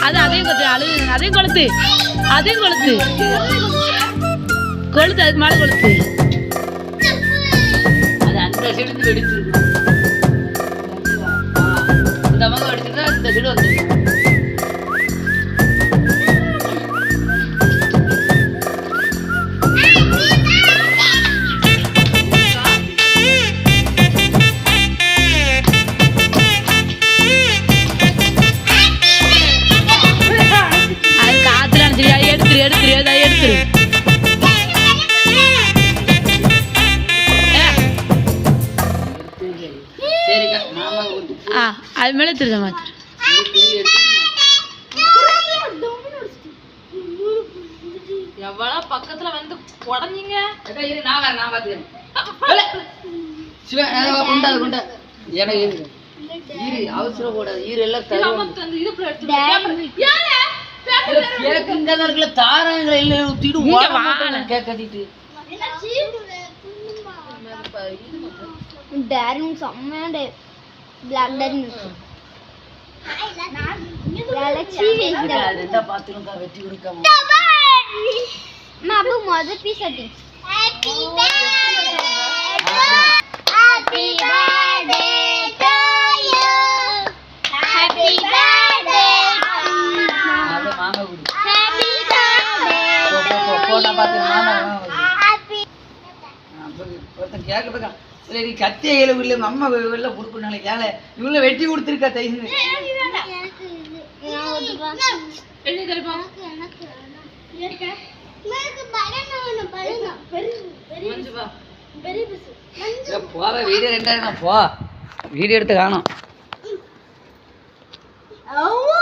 அது அதையும் கொத்து அதையும் கொளுத்து அதையும் கொளுத்து கொளுத்து அதுக்கு மேலே கொளுத்து அது அந்த சைடு வெடிச்சு இந்த பக்கம் வெடிச்சுன்னா இந்த சைடு வந்து அது மேலே திருத மாத்திர எவ்வளோ பக்கத்துல வந்து உடஞ்சிங்க நான் பாத்துக்கிறேன் அவசரம் கூடாது ஈர எல்லாம் தாரங்களை இல்லை கேட்கத்திட்டு செம்மையா Black Daddy Galaxy பாத்துருக்கா வெட்டி கொடுக்காம மாபு மொத பீஸ் அடி Happy birthday to you Happy birthday அது மாமா குடி Happy birthday போட்டா பாத்து மாமா happy ஒருத்தன் கேட்க சரி கத்திய இல அம்மா வெளில கொடுக்கணும் கேள இவங்கள வெட்டி கொடுத்துருக்கா தைன்னு போவ வீடியோ ரெண்டாயிரம் போ வீடியோ எடுத்து காணும் அவ்வா